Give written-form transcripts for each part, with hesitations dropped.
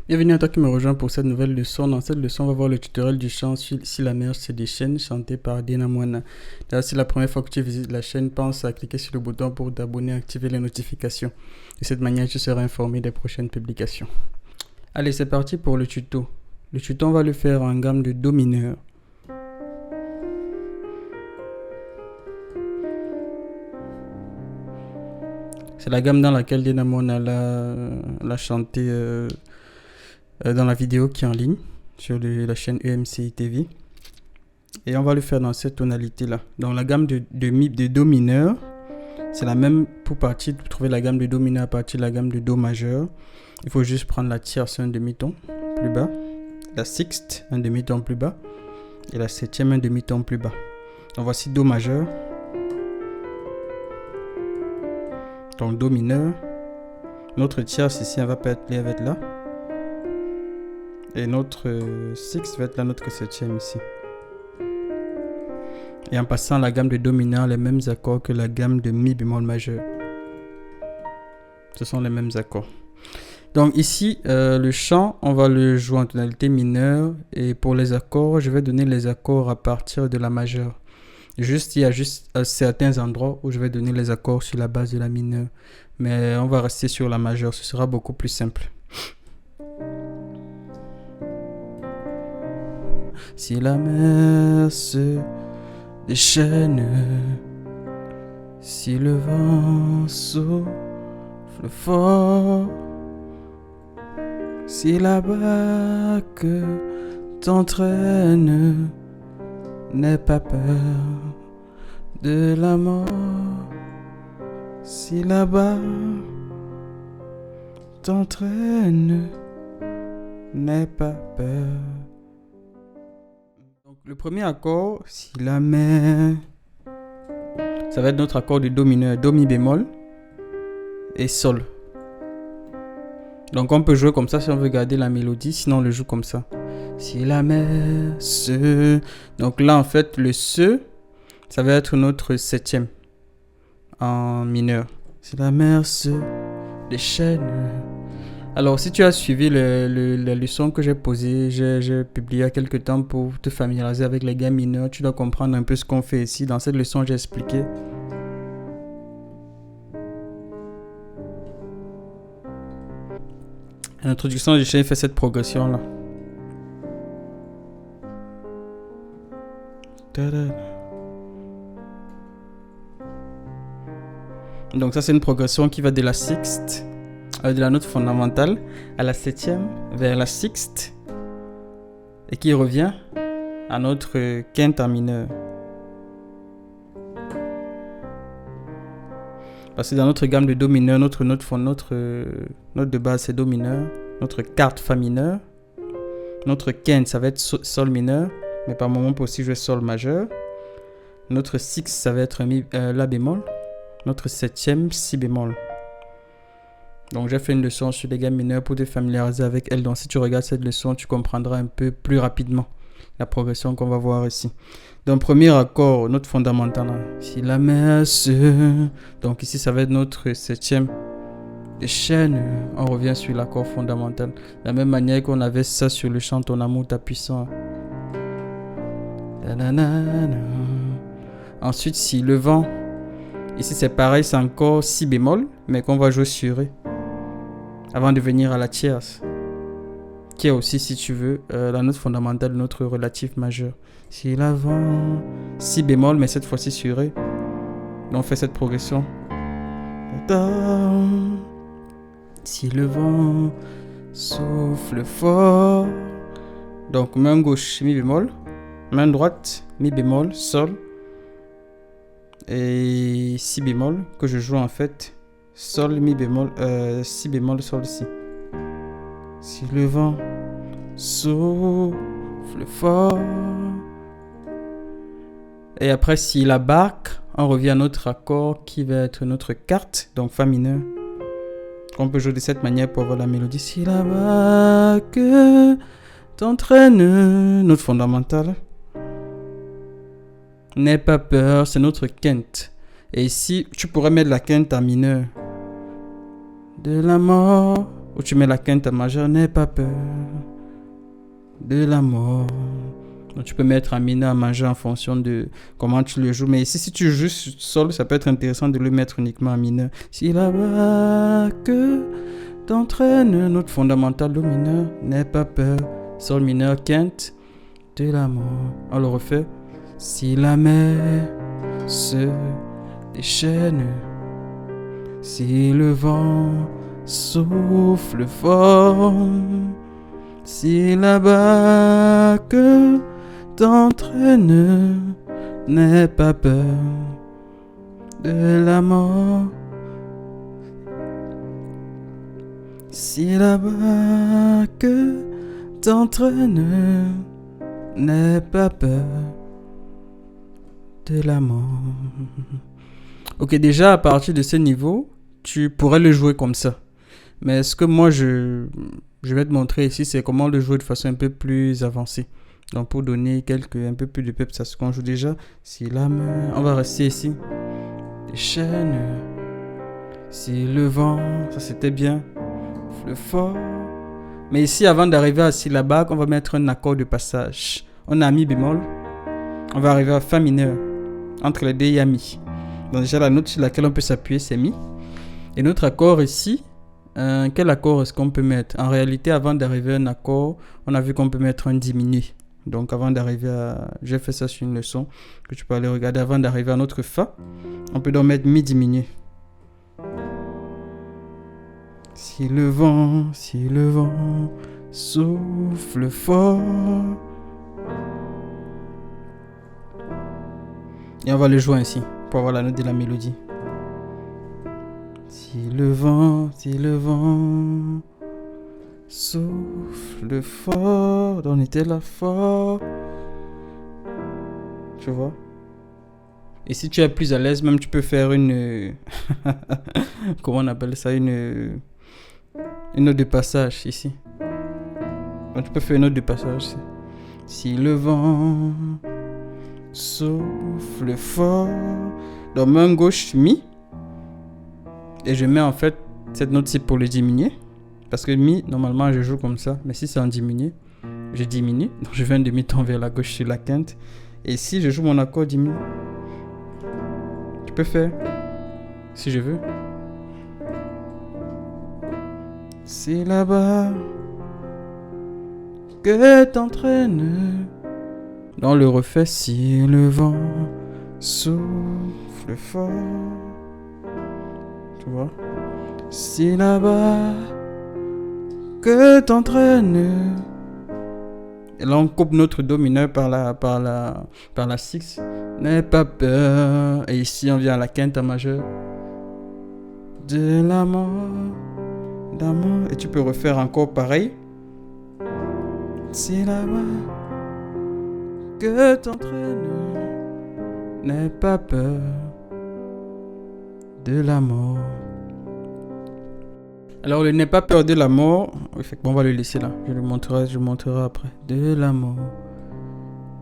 Bienvenue à toi qui me rejoins pour cette nouvelle leçon. Dans cette leçon, on va voir le tutoriel du chant Si la mer se déchaîne, chanté par Dina Moana. D'ailleurs, si c'est la première fois que tu visites la chaîne, pense à cliquer sur le bouton pour t'abonner et activer les notifications. De cette manière, tu seras informé des prochaines publications. Allez, c'est parti pour le tuto. Le tuto, on va le faire en gamme de Do mineur. C'est la gamme dans laquelle Dina Moana l'a chanté dans la vidéo qui est en ligne sur la chaîne EMCI TV. Et on va le faire dans cette tonalité là. Donc la gamme de Do mineur, c'est la même pour trouver la gamme de Do mineur à partir de la gamme de Do majeur. Il faut juste prendre la tierce un demi-ton plus bas, la sixte un demi-ton plus bas et la septième un demi-ton plus bas. Donc voici Do majeur. Donc Do mineur. Notre tierce ici, elle va pas être là. Et notre sixte va être la note septième ici. Et en passant la gamme de Do mineur, les mêmes accords que la gamme de Mi bémol majeur. Ce sont les mêmes accords. Donc ici, le chant, on va le jouer en tonalité mineure. Et pour les accords, je vais donner les accords à partir de la majeure. Il y a juste certains endroits où je vais donner les accords sur la base de la mineure. Mais on va rester sur la majeure, ce sera beaucoup plus simple. Si la mer se déchaîne, si le vent souffle fort, si la barque t'entraîne, n'aie pas peur de la mort. Si la barque t'entraîne, n'aie pas peur. Donc le premier accord, si la mer, ça va être notre accord de Do mineur, Do mi bémol et Sol. Donc on peut jouer comme ça si on veut garder la mélodie, sinon on le joue comme ça. Si la mer se... Donc là en fait le Se, ça va être notre septième en mineur. Si la mer se déchaîne. Alors si tu as suivi la leçon que j'ai posée, j'ai publié il y a quelques temps pour te familiariser avec les gammes mineures, tu dois comprendre un peu ce qu'on fait ici. Dans cette leçon j'ai expliqué. À l'introduction, j'ai fait cette progression là. Donc ça c'est une progression qui va de la sixte, de la note fondamentale à la septième vers la sixte et qui revient à notre quinte en mineur. Parce que dans notre gamme de Do mineur, notre note de base c'est Do mineur, notre quarte Fa mineur, notre quinte ça va être Sol mineur, mais par moment pour aussi jouer Sol majeur, notre sixte ça va être La bémol, notre septième Si bémol. Donc j'ai fait une leçon sur les gammes mineures pour te familiariser avec elles. Donc si tu regardes cette leçon, tu comprendras un peu plus rapidement la progression qu'on va voir ici. Donc premier accord, note fondamentale. Si la mer se... Donc ici ça va être notre septième déchaîne. On revient sur l'accord fondamental. De la même manière qu'on avait ça sur le chant Ton amour ta puissant. Ensuite si le vent... Ici c'est pareil, c'est encore Si bémol, mais qu'on va jouer sur Ré. Avant de venir à la tierce. Qui est aussi, si tu veux, la note fondamentale de notre relatif majeur. Si la vent, Si bémol, mais cette fois-ci sur Ré. Donc on fait cette progression. Si le vent souffle fort. Donc main gauche, Mi bémol. Main droite, Mi bémol, Sol. Et Si bémol, que je joue en fait. Sol, Mi bémol, Si bémol, Sol, Si. Si le vent souffle fort. Et après, si la barque, on revient à notre accord qui va être notre quarte, donc Fa mineur. On peut jouer de cette manière pour avoir la mélodie. Si la barque t'entraîne, note fondamentale. N'aie pas peur, c'est notre quinte. Et ici, tu pourrais mettre la quinte en mineur. De la mort, Ou tu mets la quinte majeure, n'aie pas peur de la mort. Donc tu peux mettre un mineur majeur en fonction de comment tu le joues. Mais ici, si tu joues sol, ça peut être intéressant de le mettre uniquement en mineur. Si là-bas que t'entraîne, note fondamentale do mineur, n'aie pas peur. Sol mineur, quinte de la mort. On le refait. Si la mer se déchaîne, si le vent souffle fort, si là-bas que t'entraîne, n'aie pas peur de la mort. Si là-bas que t'entraîne, n'aie pas peur de la mort. Ok, déjà à partir de ce niveau, tu pourrais le jouer comme ça. Mais ce que moi je vais te montrer ici, c'est comment le jouer de façon un peu plus avancée. Donc pour donner un peu plus de peps à ce qu'on joue déjà, si la main, on va rester ici. Des chaînes, si le vent, ça c'était bien. Le fort. Mais ici, avant d'arriver à si là-bas, on va mettre un accord de passage. On a mi bémol, on va arriver à fa mineur. Entre les deux, il y a mi. Donc déjà la note sur laquelle on peut s'appuyer, c'est mi. Et notre accord ici, quel accord est-ce qu'on peut mettre? En réalité, avant d'arriver à un accord, on a vu qu'on peut mettre un diminué. Donc avant d'arriver à... J'ai fait ça sur une leçon que tu peux aller regarder. Avant d'arriver à notre fa, on peut donc mettre mi diminué. Si le vent souffle fort. Et on va le jouer ainsi pour avoir la note de la mélodie. Si le vent souffle fort. On était là fort. Tu vois? Et si tu es plus à l'aise, même tu peux faire une... Comment on appelle ça? Une note de passage ici. Donc tu peux faire une note de passage ici. Si le vent souffle fort. Donc main gauche, mi. Et je mets en fait cette note-ci pour le diminuer. Parce que mi, normalement je joue comme ça. Mais si c'est en diminué, je diminue. Donc je fais un demi-ton vers la gauche sur la quinte. Et si je joue mon accord diminué, je peux faire, si je veux. C'est là-bas que t'entraînes. Dans le refait, si le vent souffle fort. Tu vois? C'est là-bas que t'entraînes. Et là, on coupe notre do mineur par la six. N'aie pas peur. Et ici, on vient à la quinte majeure. De la mort. D'amour. Et tu peux refaire encore pareil. C'est là-bas que t'entraînes. N'aie pas peur de la mort. Alors, le n'aie pas peur de la mort, on va le laisser là. Je le montrerai après. De la mort.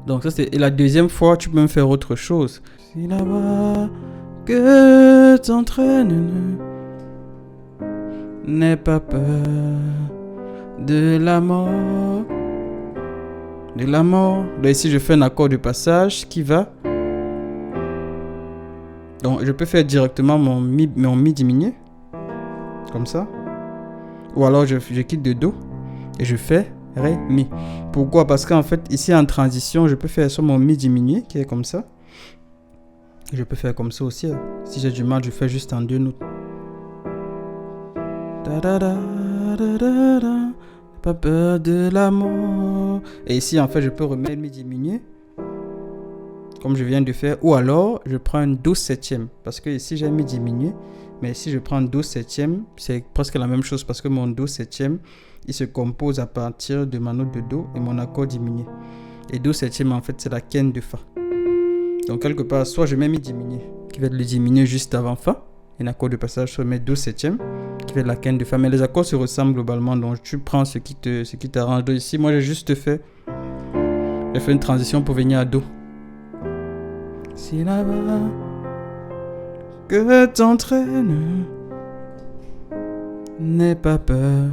Donc, ça c'est. Et la deuxième fois, tu peux même faire autre chose. C'est là-bas que t'entraînes. N'aie pas peur de la mort. De la mort. Là, ici, je fais un accord de passage qui va. Donc, je peux faire directement mon mi diminué. Comme ça. Ou alors, je quitte de do. Et je fais ré, mi. Pourquoi? Parce qu'en fait, ici, en transition, je peux faire sur mon mi diminué, qui est comme ça. Et je peux faire comme ça aussi. Si j'ai du mal, je fais juste en deux notes. Da da da da da da. Pas peur de la mort. Et ici, en fait, je peux remettre mi diminué. Comme je viens de faire. Ou alors, je prends un do septième. Parce que ici, j'ai mi diminué. Mais si je prends do septième, c'est presque la même chose. Parce que mon do septième, il se compose à partir de ma note de do et mon accord diminué. Et do septième, en fait, c'est la quinte de fa. Donc, quelque part, soit je mets mi diminué, qui va être le diminué juste avant fa. Et un accord de passage, soit je mets do septième, qui va être la quinte de fa. Mais les accords se ressemblent globalement. Donc, tu prends ce qui t'arrange. Donc, ici, moi, j'ai juste fait une transition pour venir à do. C'est là-bas que t'entraînes. N'aie pas peur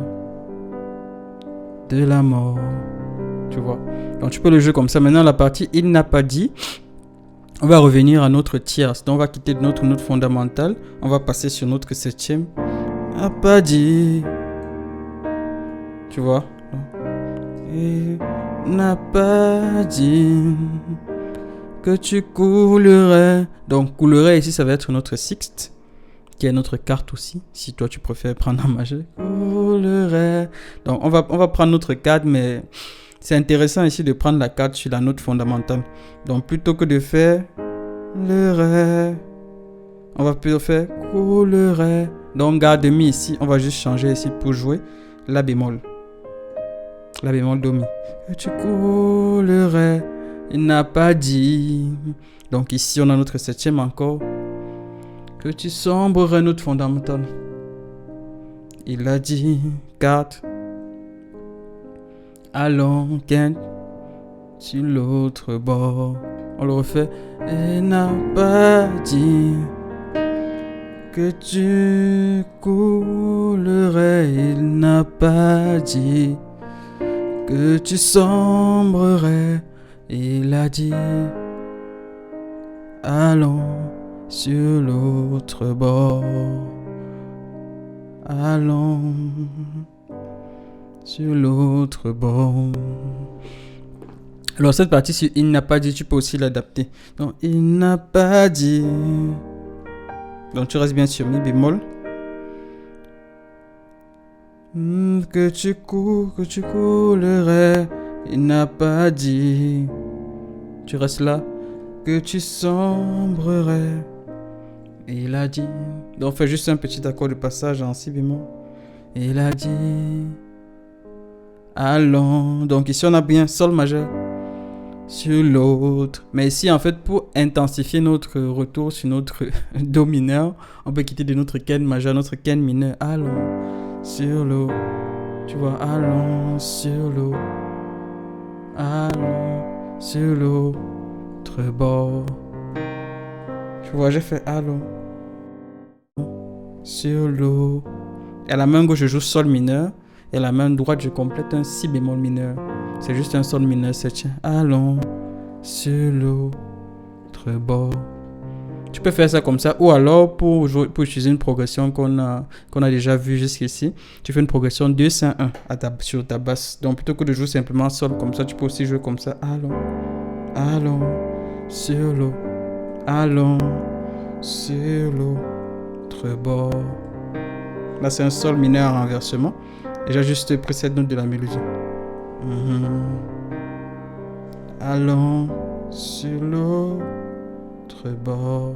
de la mort. Tu vois. Donc tu peux le jouer comme ça. Maintenant la partie il n'a pas dit. On va revenir à notre tierce. Donc on va quitter notre note fondamentale. On va passer sur notre septième. N'a pas dit. Tu vois. Il n'a pas dit que tu coulerais. Donc coulerais ici ça va être notre sixte, qui est notre carte aussi, si toi tu préfères prendre en majeur. Coulerais. Donc on va prendre notre carte, mais c'est intéressant ici de prendre la carte sur la note fondamentale. Donc plutôt que de faire le ré, on va plutôt faire coulerais. Donc garde mi ici, on va juste changer ici pour jouer la bémol. La bémol do mi. Que tu coulerais. Il n'a pas dit. Donc ici, on a notre septième encore. Que tu sombrerais, notre fondamental. Il a dit 4. Allons, quinte, sur l'autre bord. On le refait. Il n'a pas dit que tu coulerais. Il n'a pas dit que tu sombrerais. Il a dit, allons sur l'autre bord. Allons sur l'autre bord. Alors cette partie sur il n'a pas dit, tu peux aussi l'adapter. Donc il n'a pas dit. Donc tu restes bien sur mi bémol. Que tu coulerais. Il n'a pas dit. Tu restes là. Que tu sombrerais. Il a dit. Donc fais juste un petit accord de passage en si bémol. Il a dit. Allons. Donc ici on a bien sol majeur sur l'autre. Mais ici en fait pour intensifier notre retour sur notre do mineur, on peut quitter de notre ken majeur, notre ken mineur. Allons sur l'eau. Tu vois, allons sur l'eau. Allons sur l'autre bord. Tu vois, j'ai fait allons sur l'eau. Et à la main gauche, je joue sol mineur. Et à la main droite, je complète un si bémol mineur. C'est juste un sol mineur septième. Allons sur l'autre bord. Tu peux faire ça comme ça. Ou alors, pour utiliser une progression qu'on a déjà vue jusqu'ici, tu fais une progression 2-5-1 sur ta basse. Donc, plutôt que de jouer simplement sol comme ça, tu peux aussi jouer comme ça. Allons sur l'eau. Allons sur l'autre bord. Là, c'est un sol mineur en renversement. Et j'ajuste précédente note de la mélodie. Allons sur l'autre bord.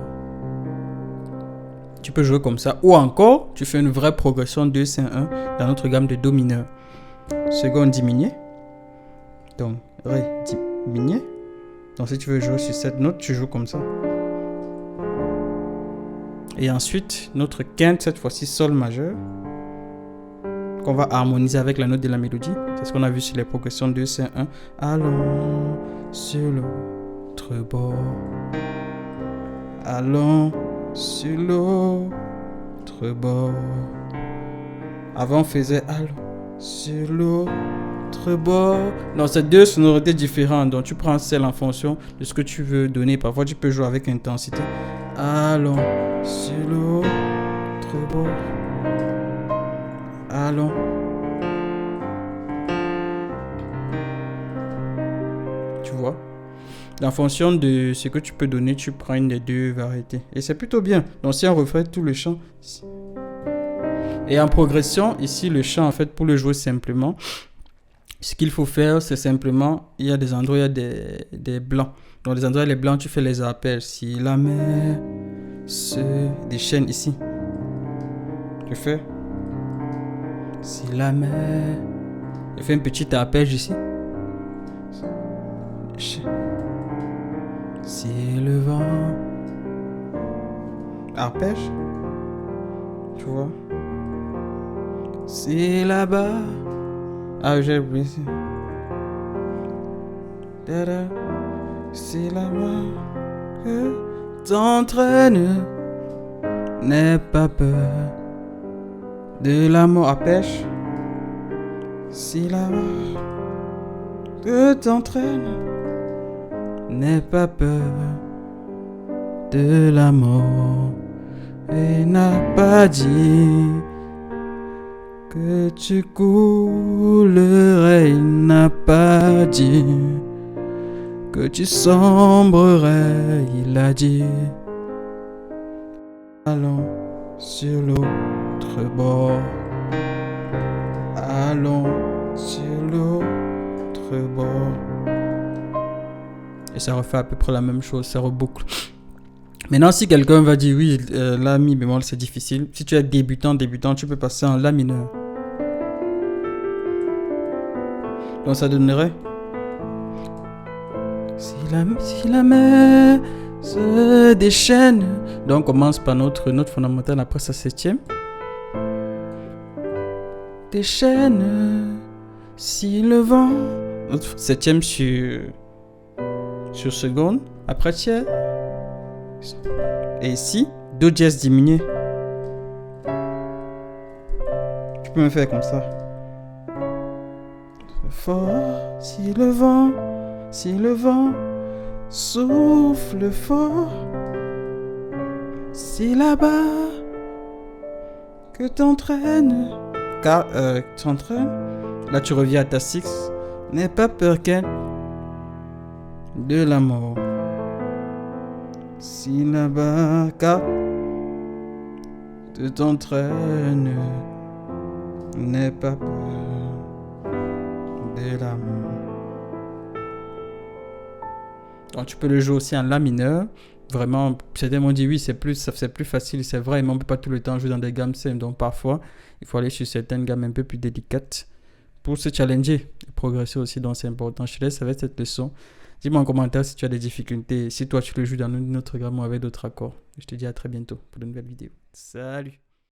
Tu peux jouer comme ça. Ou encore, tu fais une vraie progression 2-5-1 dans notre gamme de do mineur. Seconde diminuée. Donc, ré diminué. Donc, si tu veux jouer sur cette note, tu joues comme ça. Et ensuite, notre quinte, cette fois-ci, sol majeur, qu'on va harmoniser avec la note de la mélodie. C'est ce qu'on a vu sur les progressions 2-5-1. Allons sur l'autre bord. Allons sur l'autre bord. Avant, on faisait allons sur l'autre bord. Non, c'est deux sonorités différentes. Donc, tu prends celle en fonction de ce que tu veux donner. Parfois, tu peux jouer avec intensité. Allons sur l'autre bord. Allons. Tu vois? En fonction de ce que tu peux donner, tu prends une des deux variétés. Et c'est plutôt bien. Donc si on refait tout le chant. Et en progression, ici le chant, en fait, pour le jouer simplement, ce qu'il faut faire, c'est simplement, il y a des endroits, il y a des blancs. Dans les endroits, les blancs, tu fais les arpèges. Si la mer se déchaîne ici. Tu fais. Si la mer. Je fais un petit arpège ici. Si le vent. Arpège. Tu vois. Si là-bas. Ah, j'ai oublié. Si là-bas que t'entraîne. N'aie pas peur de l'amour. Arpège. Si la te t'entraîne, n'aie pas peur de la mort. Et n'a pas dit que tu coulerais. Il n'a pas dit que tu sombrerais. Il a dit allons sur l'autre bord. Allons sur l'autre bord. Et ça refait à peu près la même chose, ça reboucle. Maintenant, si quelqu'un va dire oui, la mi bémol c'est difficile. Si tu es débutant, tu peux passer en la mineur. Donc ça donnerait si la mer se déchaîne. Donc on commence par notre note fondamentale après sa septième. Déchaîne si le vent. Notre septième sur seconde. Après tiers. Et ici, do dièse diminué. Tu peux me faire comme ça. Fort si le vent souffle fort. Si là-bas que t'entraînes. Car t'entraînes. Là tu reviens à ta six. N'aie pas peur qu'elle de la mort. Si là-bas car te t'entraînes. N'aie pas peur de la mort. Donc tu peux le jouer aussi en la mineur. Vraiment, certains m'ont dit oui, c'est plus facile, c'est vrai, mais on ne peut pas tout le temps jouer dans des gammes simples. Donc parfois, il faut aller sur certaines gammes un peu plus délicates pour se challenger et progresser aussi. Donc c'est important. Je te laisse avec cette leçon. Dis-moi en commentaire si tu as des difficultés, si toi tu le joues dans une autre gamme ou avec d'autres accords. Je te dis à très bientôt pour de nouvelles vidéos. Salut!